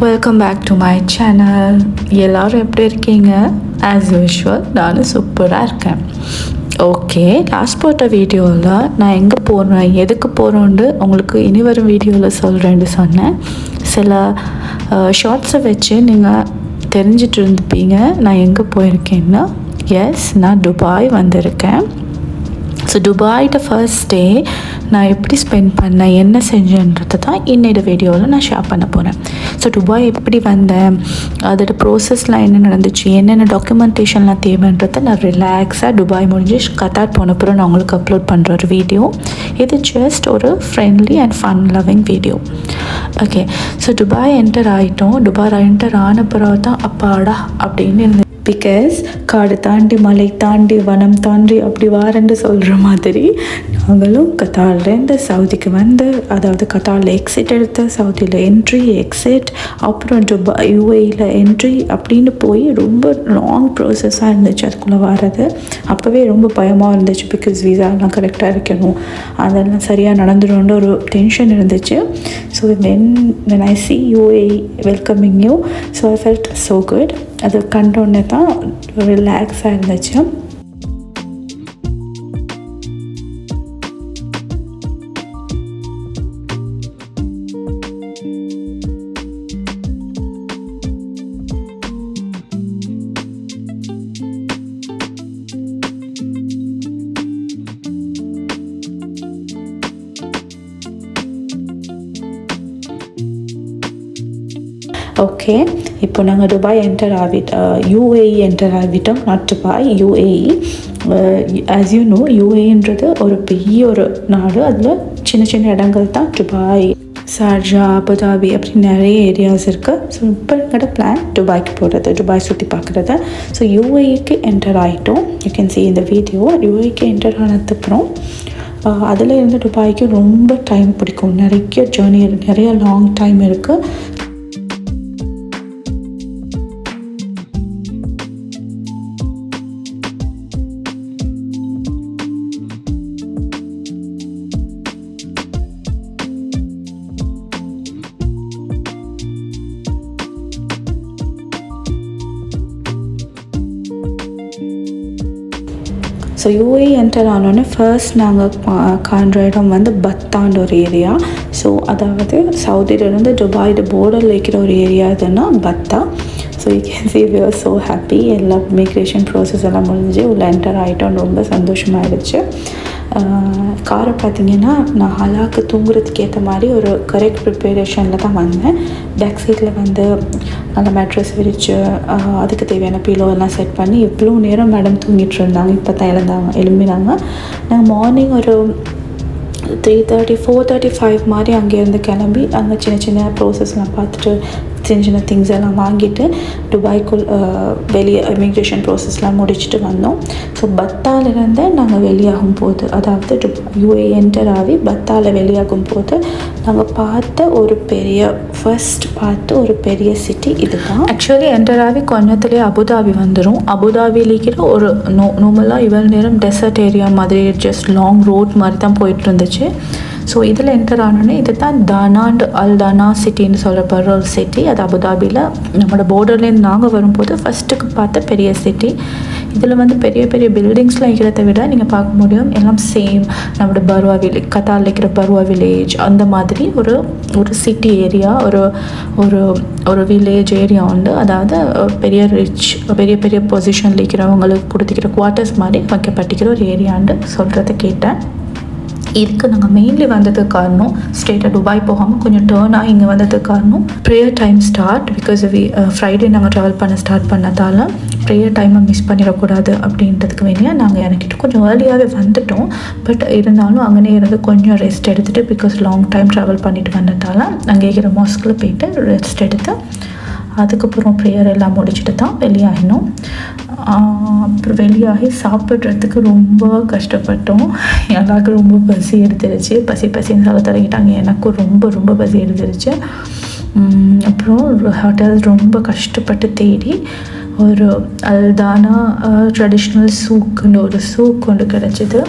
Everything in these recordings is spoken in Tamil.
Welcome back to my channel. எல்லோரும் எப்படி இருக்கீங்க? ஆஸ் யூஷுவல் நானும் சூப்பராக இருக்கேன். ஓகே, லாஸ்ட் போட்ட வீடியோவில் நான் எங்கே போகிறேன், எதுக்கு போகிறோன்னு உங்களுக்கு இனி வரும் வீடியோவில் சொல்கிறேன்னு சொன்னேன். சில ஷார்ட்ஸை வச்சு நீங்கள் தெரிஞ்சிட்டு இருந்துப்பீங்க நான் எங்கே போயிருக்கேன்னா. எஸ், நான் துபாய் வந்திருக்கேன். ஸோ துபாய்ட ஃபர்ஸ்ட் டே நான் எப்படி ஸ்பெண்ட் பண்ணேன், என்ன செஞ்சேன்றது தான் இன்னையோட வீடியோவில் நான் ஷேர் பண்ண போகிறேன். ஸோ துபாய் எப்படி வந்தேன், அதோட ப்ரோசஸ்லாம் என்ன நடந்துச்சு, என்னென்ன டாக்குமெண்டேஷன்லாம் தேவைன்றதை நான் ரிலாக்ஸாக துபாய் முடிஞ்சு கத்தார் போனப்புறம் நான் உங்களுக்கு அப்லோட் பண்ணுற ஒரு வீடியோ. இது ஜஸ்ட் ஒரு friendly and fun loving video. Okay, so Dubai enter ஆகிட்டோம். துபாய் என்டர் ஆன பிறகு தான் அப்பாடா அப்படின்னு இருந்தது. பிகாஸ் காடு தாண்டி மலை தாண்டி வனம் தாண்டி அப்படி வாரன்னு சொல்கிற மாதிரி நாங்களும் கத்தார்லேருந்து சவுதிக்கு வந்து, அதாவது கத்தாரில் எக்ஸிட் எடுத்து சவுதியில் என்ட்ரி எக்ஸிட், அப்புறம் துபாய் யூஏயில் என்ட்ரி அப்படின்னு போய் ரொம்ப லாங் ப்ராசஸாக இருந்துச்சு அதுக்குள்ளே வர்றது. அப்போவே ரொம்ப பயமாக இருந்துச்சு. பிகாஸ் வீசாலாம் கரெக்டாக இருக்கணும், அதெல்லாம் சரியாக நடந்துடும்னு ஒரு டென்ஷன் இருந்துச்சு. So when I see UAE welcoming you, so I felt so good. அது கண்டோன்னே தான் ரிலாக்ஸாக இருந்துச்சு. ஓகே, இப்போ நாங்கள் துபாய் என்டர் UAE என்டர் ஆகிட்டோம். Not Dubai, UAE. As you know, UAEன்றது ஒரு பெரிய ஒரு நாடு. அதில் சின்ன சின்ன இடங்கள் தான் துபாய், ஷார்ஜா, அபுதாபி அப்படி நிறைய ஏரியாஸ் இருக்குது. ஸோ இப்போ எங்களோட பிளான் துபாய்க்கு போகிறது, துபாய் சுற்றி பார்க்குறது. ஸோ UAEக்கு என்டர் ஆகிட்டோம். யூ கேன் see இந்த வீடியோ. UAEக்கு என்டர் ஆனதுக்கப்புறம் அதில் இருந்து துபாய்க்கு ரொம்ப டைம் பிடிக்கும். நிறைய ஜேர்னி, நிறைய லாங் டைம் இருக்குது. ஸோ UAE என்டர் ஆனோடனே ஃபர்ஸ்ட் நாங்கள் காண்ற இடம் வந்து பத்தான்ற ஒரு ஏரியா. ஸோ அதாவது சவுதியிலேருந்து துபாயோட போர்டரில் இருக்கிற ஒரு ஏரியா இதுன்னா பத்தா. So you can see we are so happy. எல்லா இமிக்ரேஷன் ப்ராசஸ் எல்லாம் முடிஞ்சு உள்ள என்டர் ஆகிட்டோம். ரொம்ப சந்தோஷமாகிடுச்சு. காரை பார்த்திங்கன்னா நான் ஹலாக்கு தூங்குறதுக்கு ஏற்ற மாதிரி ஒரு கரெக்ட் ப்ரிப்பரேஷனில் தான் வந்தேன். பேக் சைடில் வந்து நல்ல மேட்ரஸ் விரித்து அதுக்கு தேவையான பீலோ எல்லாம் செட் பண்ணி எவ்வளோ நேரம் மேடம் தூங்கிட்டு இருந்தாங்க. இப்போ தான் எழும்பினாங்க. நாங்கள் மார்னிங் ஒரு 3:30 4:35 மாதிரி அங்கேருந்து கிளம்பி அங்கே சின்ன சின்ன ப்ராசஸ்லாம் பார்த்துட்டு சின்ன சின்ன திங்ஸ் எல்லாம் வாங்கிட்டு துபாய்க்குள் வெளியே இமிக்ரேஷன் ப்ராசஸ்லாம் முடிச்சுட்டு வந்தோம். ஸோ பத்தாலிருந்து நாங்கள் வெளியாகும் போது, அதாவது UAE என்டர் ஆகி பத்தாவில் வெளியாகும் போது நாங்கள் பார்த்த ஒரு பெரிய சிட்டி இது தான். ஆக்சுவலி என்டர் ஆகி கொஞ்சத்துலேயே அபுதாபி வந்துடும். அபுதாபியில் இருக்கிற ஒரு நார்மலாக இவ்வளோ நேரம் டெசர்ட் ஏரியா மாதிரி ஜஸ்ட் லாங் ரோட் மாதிரி தான் போயிட்டு இருந்துச்சு. ஸோ இதில் என்டர் ஆனோடனே இது தான் தானா சிட்டின்னு சொல்லப்படுற ஒரு சிட்டி. அது அபுதாபியில் நம்மளோட போர்டர்லேருந்து நாங்கள் வரும்போது ஃபஸ்ட்டுக்கு பார்த்த பெரிய சிட்டி. இதில் வந்து பெரிய பெரிய பில்டிங்ஸ்லாம் இருக்கிறத விட நீங்கள் பார்க்க முடியும் எல்லாம் சேம் நம்மளோட பர்வா வில்லேஜ், கத்தாரில் இருக்கிற பர்வா வில்லேஜ் அந்த மாதிரி ஒரு சிட்டி ஏரியா, ஒரு வில்லேஜ் ஏரியா உண்டு. அதாவது பெரிய பெரிய பொசிஷனில் இருக்கிறவங்களுக்கு கொடுத்துக்கிற குவார்ட்டர்ஸ் மாதிரி வைக்கப்பட்டிருக்கிற ஒரு ஏரியான்னு சொல்கிறத கேட்டேன். இதுக்கு நாங்கள் மெயின்லி வந்ததுக்கு காரணம், ஸ்ட்ரெயிட்டாக துபாய் போகாமல் கொஞ்சம் டேர்ன் ஆகி இங்கே வந்ததுக்கு காரணம் prayer time start. Because Friday நாங்கள் ட்ராவல் ஸ்டார்ட் பண்ணதால் ப்ரேயர் டைமை மிஸ் பண்ணிடக்கூடாது அப்படின்றதுக்கு வேண்டிய நாங்கள் எனக்கிட்ட கொஞ்சம் ஏர்லியாகவே வந்துட்டோம். பட் இருந்தாலும் அங்கேயே இருந்து கொஞ்சம் ரெஸ்ட் எடுத்துகிட்டு, பிகாஸ் லாங் டைம் ட்ராவல் பண்ணிட்டு வந்ததால் அங்கே இருக்கிற மாஸ்கில் போயிட்டு ரெஸ்ட் எடுத்து அதுக்கப்புறம் ப்ரேயர் எல்லாம் முடிச்சுட்டு தான் வெளியாகினோம். அப்புறம் வெளியாகி சாப்பிட்றதுக்கு ரொம்ப கஷ்டப்பட்டோம். எல்லாருக்கும் ரொம்ப பசி எடுத்துருச்சு. பசின்னு சொல்ல தொடங்கிட்டாங்க. எனக்கும் ரொம்ப ரொம்ப பசி எடுத்துருச்சு. அப்புறம் ஒரு ஹோட்டல் ரொம்ப கஷ்டப்பட்டு தேடி ஒரு அல்தானா ட்ரெடிஷ்னல் சூக்குன்னு ஒரு சூக் ஒன்று கிடச்சிது.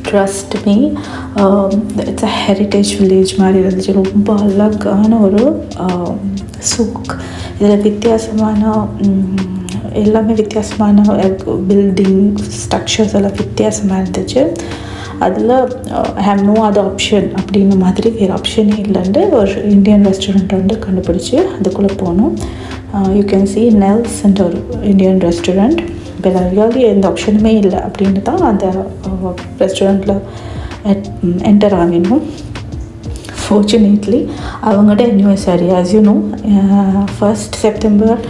Trust me, it's a heritage village மாதிரி இருந்துச்சு. ரொம்ப அழகான ஒரு சூக். இதில் வித்தியாசமான எல்லாமே வித்தியாசமான பில்டிங் ஸ்ட்ரக்சர்ஸ் எல்லாம் வித்தியாசமாக இருந்துச்சு. அதில் ஹேவ் நோ அதர் ஆப்ஷன் அப்படின்ன மாதிரி வேறு ஆப்ஷனே இல்லைன்ட்டு ஒரு இந்தியன் ரெஸ்டாரண்ட் வந்து கண்டுபிடிச்சி அதுக்குள்ளே போனோம். You can see Nels and ஒரு இந்தியன் ரெஸ்டாரண்ட். இப்போ ரியலி எந்த ஆப்ஷனுமே இல்லை அப்படின்னு தான் அந்த ரெஸ்டாரண்ட்டில் என்டர் ஆகினோம். ஃபார்ச்சுனேட்லி அவங்களோட anniversary as you no 1st September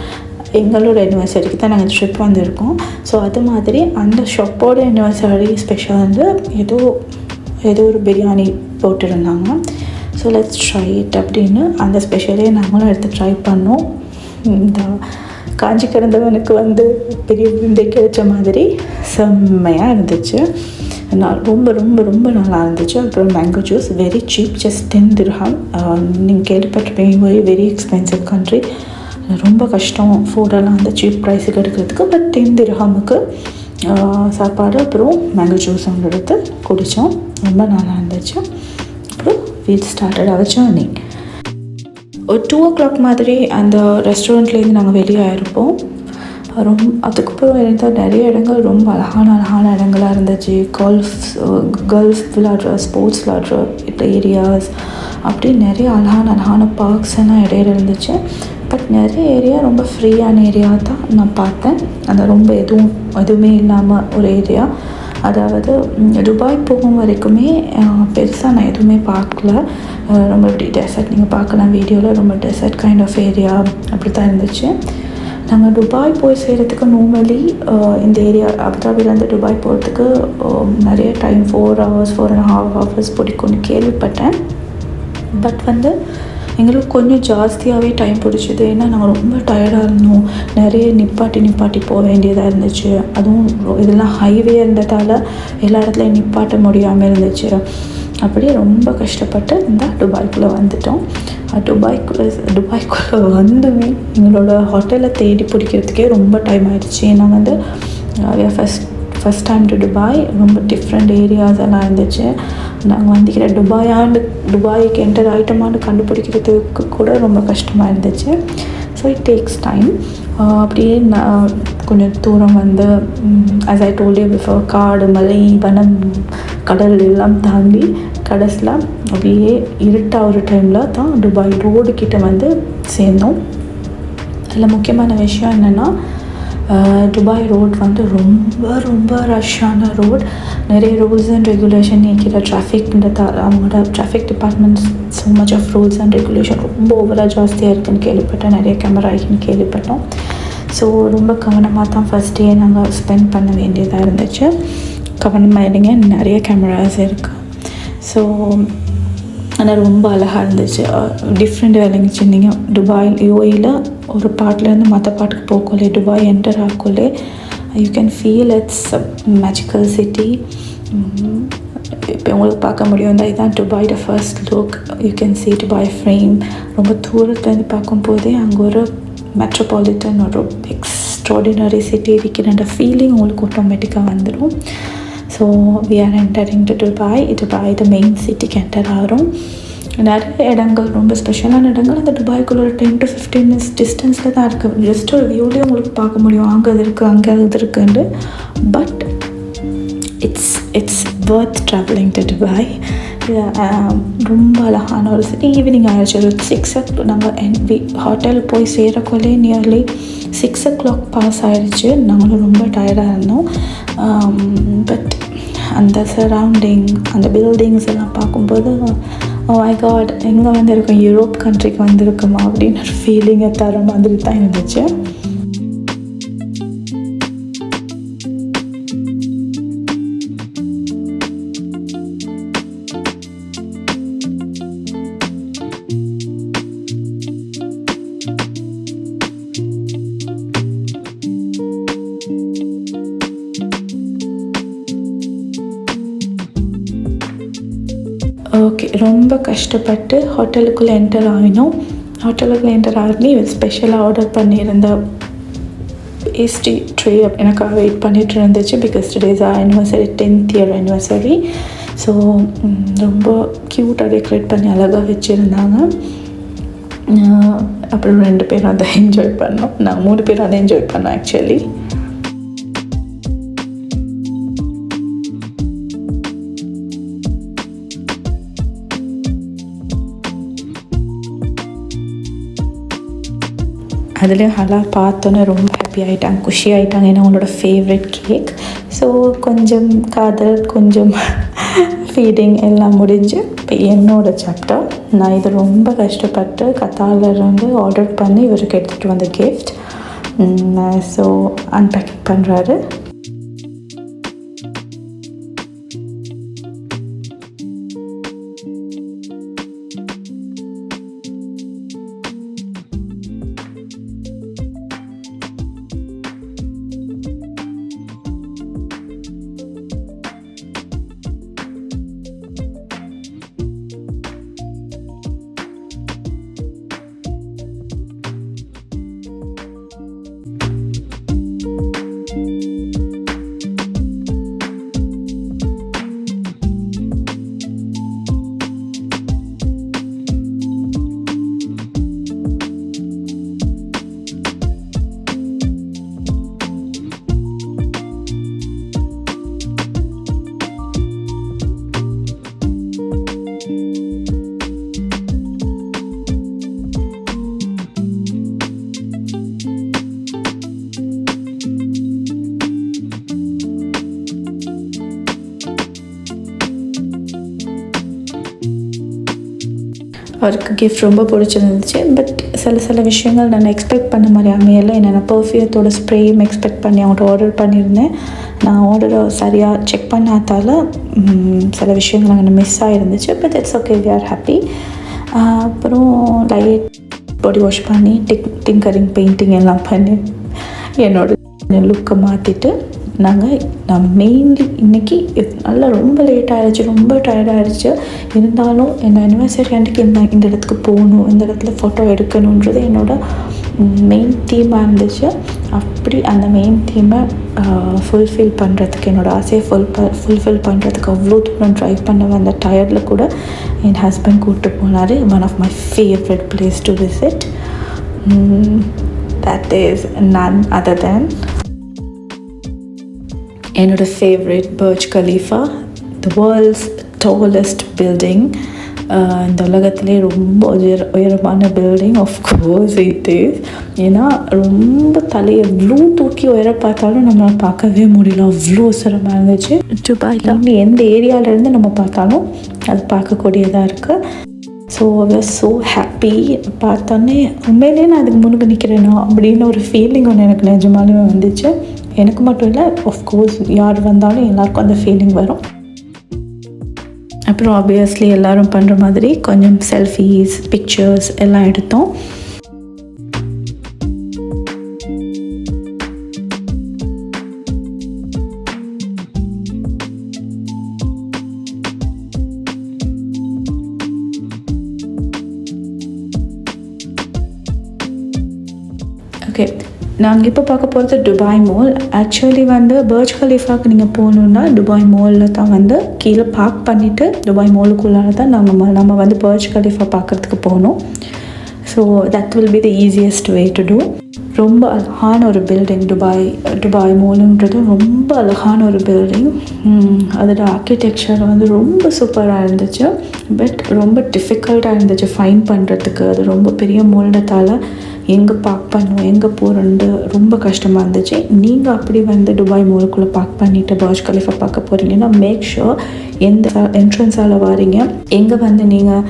எங்களோட அனிவர்சரிக்கு தான் நாங்கள் ட்ரிப் வந்திருக்கோம். ஸோ அது மாதிரி அந்த ஷாப்போட அனிவர்சரி ஸ்பெஷல் வந்து ஏதோ ஒரு பிரியாணி போட்டிருந்தாங்க. ஸோ லெட்ஸ் ட்ரை இட் அப்படின்னு அந்த ஸ்பெஷலே நாங்களும் எடுத்து ட்ரை பண்ணோம். இந்த காஞ்சி கிடந்தவனுக்கு வந்து பெரிய விந்தை கிடைச்ச மாதிரி செம்மையாக இருந்துச்சு. ரொம்ப ரொம்ப ரொம்ப நல்லா இருந்துச்சு. அப்புறம் mango juice very cheap, just 10 dirham. நீங்கள் கேள்விப்பட்டிருப்பீங்க வெரி எக்ஸ்பென்சிவ் கண்ட்ரி, ரொம்ப கஷ்டம் ஃபுட்டெல்லாம் அந்த சீப் ப்ரைஸுக்கு எடுக்கிறதுக்கு. பட் 10 dirhamக்கு சாப்பாடு அப்புறம் மேங்கோ ஜூஸ் ஒன்று எடுத்து குடித்தோம். ரொம்ப நல்லா இருந்துச்சு. அப்புறம் வீட் ஸ்டார்டட் அவர் ஜர்னி. ஒரு 2 o'clock மாதிரி அந்த ரெஸ்டாரண்ட்லேருந்து நாங்கள் வெளியே ஆகிருப்போம். அதுக்கப்புறம் இருந்தால் நிறைய இடங்கள் ரொம்ப அழகான இடங்களாக இருந்துச்சு. கல்ஃப் விளாட்ற ஸ்போர்ட்ஸ் விளாட்ற ஏரியாஸ் அப்படி நிறைய அழகான பார்க்ஸ் எல்லாம் இடையில இருந்துச்சு. பட் நிறைய ஏரியா ரொம்ப ஃப்ரீயான ஏரியா தான் நான் பார்த்தேன். அந்த ரொம்ப எதுவுமே இல்லாமல் ஒரு ஏரியா. அதாவது துபாய் போகும் வரைக்குமே பெருசாக நான் எதுவுமே பார்க்கல. ரொம்ப இப்படி டெசர்ட் நீங்கள் பார்க்கலாம் வீடியோவில், ரொம்ப டெசர்ட் கைண்ட் ஆஃப் ஏரியா அப்படி தான் இருந்துச்சு. நாங்கள் துபாய் போய் செய்கிறதுக்கு நார்மலி இந்த ஏரியா அபுதாபிலேருந்து துபாய் போகிறதுக்கு நிறைய டைம் 4 hours 4.5 hours பிடிக்கும்னு கேள்விப்பட்டேன். பட் வந்து எங்களுக்கு கொஞ்சம் ஜாஸ்தியாகவே டைம் பிடிச்சிது. ஏன்னா நாங்கள் ரொம்ப டயர்டாக இருந்தோம். நிறைய நிப்பாட்டி போக வேண்டியதாக இருந்துச்சு. அதுவும் இதெல்லாம் ஹைவே இருந்ததால் எல்லா இடத்துலையும் நிப்பாட்ட முடியாமல் இருந்துச்சு. அப்படியே ரொம்ப கஷ்டப்பட்டு இந்த துபாய்க்குள்ளே வந்துட்டோம். துபாய்க்குள்ளே வந்துமே எங்களோட ஹோட்டலை தேடி பிடிக்கிறதுக்கே ரொம்ப டைம் ஆகிடுச்சு. ஏன்னா வந்து ஃபஸ்ட் டைம் டு துபாய், ரொம்ப டிஃப்ரெண்ட் ஏரியாஸ் எல்லாம் இருந்துச்சு. நாங்கள் வந்திக்கிற துபாய்க்கு என்டர் ஆகிட்டோமான்னு கண்டுபிடிக்கிறதுக்கு கூட ரொம்ப கஷ்டமாக இருந்துச்சு. So it takes time. அப்படியே நான் கொஞ்சம் தூரம் வந்து as I told you before, காடு மலை வனம் கடல் எல்லாம் தாண்டி கடைசியில் அப்படியே இருட்டாகிற டைமில் தான் துபாய் ரோடு கிட்டே வந்து சேர்ந்தோம். அதில் முக்கியமான விஷயம் என்னென்னா துபாய் ரோட் வந்து ரொம்ப ரொம்ப ரஷ்ஷான ரோட். நிறைய ரூல்ஸ் அண்ட் ரெகுலேஷன் நீக்கிற டிராஃபிக்ன்றதால் அவங்களோட traffic departments so much of rules and regulation ரொம்ப ஓவராக ஜாஸ்தியாக இருக்குதுன்னு கேள்விப்பட்டேன். நிறைய கேமரா இருக்குன்னு கேள்விப்பட்டோம். ஸோ ரொம்ப கவனமாக தான் ஃபஸ்ட் டே நாங்கள் ஸ்பெண்ட் பண்ண வேண்டியதாக இருந்துச்சு. கவனமாக இருங்க, நிறைய கேமராஸ் இருக்குது. ஸோ ஆனால் ரொம்ப அழகாக இருந்துச்சு. டிஃப்ரெண்ட் விளங்கிச்சு. நீங்கள் துபாய் யூஏயில் ஒரு பாட்டிலேருந்து மற்ற பாட்டுக்கு போகக்குள்ளே துபாய் என்டர் ஆகக்குள்ளே you can feel it's magical city. இப்போ உங்களுக்கு பார்க்க முடியும் தான், இதுதான் துபாயோட first look. You can see Dubai frame. ரொம்ப தூரத்துலேருந்து பார்க்கும்போதே அங்கே ஒரு மெட்ரோபாலிட்டன் ஒரு எக்ஸ்ட்ராடினரி சிட்டி இருக்கிற ஃபீலிங் உங்களுக்கு ஆட்டோமேட்டிக்காக வந்துடும். So we are entering to Dubai the main சிட்டிக்கு என்டர் ஆகிறோம். நிறைய இடங்கள் ரொம்ப ஸ்பெஷலான இடங்கள் அந்த துபாய்க்குள்ள ஒரு 10 to 15 minutes டிஸ்டன்ஸில் தான் இருக்குது. ஜஸ்ட் ஒரு வியூலேயே உங்களுக்கு பார்க்க முடியும், அங்கே அது இருக்குது அங்கே அது இருக்குன்னு. But it's worth traveling to Dubai. ரொம்ப அழகான ஒரு சிட்டி. ஈவினிங் ஆகிடுச்சு. ஒரு 6 o'clock நாங்கள் ஹோட்டல் போய் சேரக்குள்ளே நியர்லி 6 o'clock பாஸ் ஆகிடுச்சு. நாங்களும் ரொம்ப டயர்டாக இருந்தோம். பட் அந்த சரௌண்டிங் அந்த பில்டிங்ஸ் எல்லாம் பார்க்கும்போது ஓ மை காட், எங்கே வந்திருக்கோம், யூரோப் கண்ட்ரிக்கு வந்திருக்கோமா அப்படின்னு ஒரு ஃபீலிங்கை தர மாதிரி தான் இருந்துச்சு. ஓகே, ரொம்ப கஷ்டப்பட்டு ஹோட்டலுக்குள்ளே என்டர் ஆகினோம். ஹோட்டலுக்குள்ளே என்டர் ஆகி ஸ்பெஷலாக ஆர்டர் பண்ணியிருந்த பேஸ்ட்ரி ட்ரே எனக்காக வெயிட் பண்ணிட்டு இருந்துச்சு. Because today's anniversary, 10th year anniversary. So ரொம்ப க்யூட்டாக டெக்கரேட் பண்ணி அழகாக வச்சுருந்தாங்க. அப்புறம் 2 பேரும் அதை என்ஜாய் பண்ணோம். நான் 3 பேரும் அதை என்ஜாய் பண்ணோம் ஆக்சுவலி. அதுலேயும் ஹலா பார்த்தோன்னே ரொம்ப ஹாப்பி ஆகிட்டாங்க, குஷி ஆகிட்டாங்க. ஏன்னா அவங்களோட ஃபேவரட் கேக். ஸோ கொஞ்சம் காதல், கொஞ்சம் ஃபீடிங் எல்லாம் முடிஞ்சு இப்போ என்னோடய சாப்டர். நான் இது ரொம்ப கஷ்டப்பட்டு கத்தாரிலேருந்து ஆர்டர் பண்ணி இவருக்கு எடுத்துகிட்டு வந்த கிஃப்ட். ஸோ அன்பேக்கிங் பண்ணுறாரு. அவருக்கு கிஃப்ட் ரொம்ப பிடிச்சிருந்துச்சு. பட் சில விஷயங்கள் நான் எக்ஸ்பெக்ட் பண்ண மாதிரி அமையலை. என்னென்ன பர்ஃப்யூத்தோட ஸ்ப்ரேயும் எக்ஸ்பெக்ட் பண்ணி அவங்கள்ட்ட ஆர்டர் பண்ணியிருந்தேன். நான் ஆர்டரை சரியாக செக் பண்ணாதால் சில விஷயங்கள் அங்கே மிஸ் ஆகிருந்துச்சு. But it's okay, we are happy. அப்புறம் லைட் பாடி வாஷ் பண்ணி டிங்கரிங் பெயிண்டிங் எல்லாம் பண்ணி என்னோட லுக்கை மாற்றிட்டு நான் மெயின்லி இன்றைக்கி நல்லா ரொம்ப லேட் ஆகிடுச்சு, ரொம்ப டயர்டாகிடுச்சு. இருந்தாலும் எங்கள் அனிவர்சரி அன்றைக்கி இந்த இடத்துக்கு போகணும், இந்த இடத்துல ஃபோட்டோ எடுக்கணுன்றது என்னோடய மெயின் தீமாக இருந்துச்சு. அப்படி அந்த மெயின் தீமை ஃபுல்ஃபில் பண்ணுறதுக்கு, என்னோடய ஆசையை ஃபுல்ஃபில் பண்ணுறதுக்கு அவ்வளோ தூரம் ட்ரைவ் பண்ண வந்த டயர்டில் கூட என் ஹஸ்பண்ட் கூப்பிட்டு போனார். One of my favourite place to visit. That is none other than என்னோட favourite Burj Khalifa, the world's tallest building. இந்த உலகத்திலே ரொம்ப உயரமான பில்டிங். Of course it is. ஏன்னா ரொம்ப தலையை எவ்வளோ தூக்கி உயர பார்த்தாலும் நம்மளால் பார்க்கவே முடியல, அவ்வளோ சிரமமாக இருந்துச்சு. துபாயில் எந்த ஏரியாவிலேருந்து நம்ம பார்த்தாலும் அது பார்க்கக்கூடியதாக இருக்குது. So I so happy. பார்த்தோன்னே உண்மையிலே நான் அதுக்கு முன்னுக்கு நிற்கிறேனா அப்படின்னு ஒரு ஃபீலிங் ஒன்று எனக்கு நிஜமாலுமே வந்துச்சு. எனக்கு மட்டும் இல்லை, ஆஃப்கோர்ஸ் யார் வந்தாலும் எல்லாருக்கும் அந்த ஃபீலிங் வரும். அப்புறம் ஆப்வியஸ்லி எல்லோரும் பண்ணுற மாதிரி கொஞ்சம் செல்ஃபீஸ், பிக்சர்ஸ் எல்லாம் எடுத்தோம். ஓகே, நாங்கள் இப்போ பார்க்க போகிறது துபாய் மால். ஆக்சுவலி பர்ஜ் கலீஃபாவுக்கு நீங்கள் போகணுன்னா துபாய் மாலில் தான் கீழே பார்க் பண்ணிவிட்டு துபாய் மாலுக்குள்ளார தான் நம்ம பர்ஜ் கலீஃபா பார்க்குறதுக்கு போகணும். So that will be the easiest way to do. ரொம்ப அழகான ஒரு பில்டிங். துபாய் மாலுன்றது ரொம்ப அழகான ஒரு பில்டிங். அதோட ஆர்கிடெக்சர் ரொம்ப சூப்பராக இருந்துச்சு. பட் ரொம்ப டிஃபிகல்ட்டாக இருந்துச்சு ஃபைண்ட் பண்ணுறதுக்கு. அது ரொம்ப பெரிய மால்ன்றதால எங்கே பார்க் பண்ணணும், எங்கே போகிறோன்னு ரொம்ப கஷ்டமாக இருந்துச்சு. நீங்கள் அப்படி துபாய் மாலுக்குள்ளே பார்க் பண்ணிவிட்டு பர்ஜ் கலீஃபா பார்க்க போகிறீங்கன்னா மேக் ஷுர் எந்த என்ட்ரன்ஸால் வாரீங்க, எங்கே நீங்கள்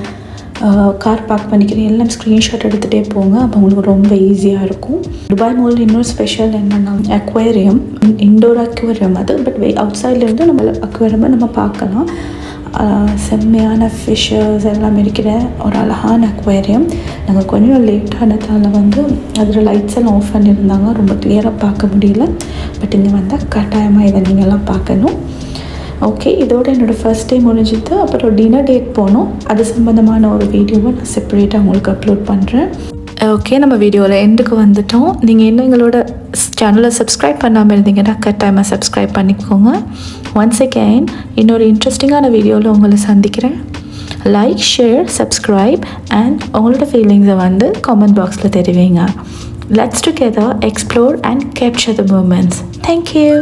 கார் பார்க் பண்ணிக்கிறீங்க எல்லாம் ஸ்க்ரீன்ஷாட் எடுத்துகிட்டே போங்க. அப்போ உங்களுக்கு ரொம்ப ஈஸியாக இருக்கும். துபாய் மால் இன்னொரு ஸ்பெஷல் என்னென்னா அக்வேரியம், இண்டோர் அக்வேரியம் அது. பட் அவுட் சைட்லேருந்து நம்ம அக்வேரியமை நம்ம பார்க்கலாம். செம்மையான ஃபிஷ்ஷஸ் எல்லாம் இருக்கிற ஒரு அழகான அக்வேரியம். நாங்கள் கொஞ்சம் லேட்டானதால் அதில் லைட்ஸ் எல்லாம் ஆஃப் பண்ணியிருந்தாங்க, ரொம்ப கிளியராக பார்க்க முடியல. பட் இங்கே வந்தால் கட்டாயமாக இதை நீங்கள்லாம் பார்க்கணும். ஓகே, இதோட என்னோடய ஃபர்ஸ்ட் டே முடிஞ்சுது. அப்புறம் டின்னர் டேட் போனோம். அது சம்மந்தமான ஒரு வீடியோவை நான் செப்பரேட்டாக உங்களுக்கு அப்லோட் பண்ணுறேன். ஓகே, நம்ம வீடியோவில் எண்டுக்கு வந்துட்டோம். நீங்கள் இன்னும் எங்களோட சேனலை சப்ஸ்கிரைப் பண்ணாமல் இருந்தீங்கன்னா கட்டாயமாக சப்ஸ்கிரைப் பண்ணிக்கோங்க. ஒன்ஸ் அகெயின் இன்னொரு இன்ட்ரெஸ்டிங்கான வீடியோவில் உங்களை சந்திக்கிறேன். லைக், ஷேர், சப்ஸ்கிரைப் அண்ட் உங்களோட ஃபீலிங்ஸை வந்து காமெண்ட் பாக்ஸில் தெரிவிங்க. Let's together explore and capture the moments. Thank you.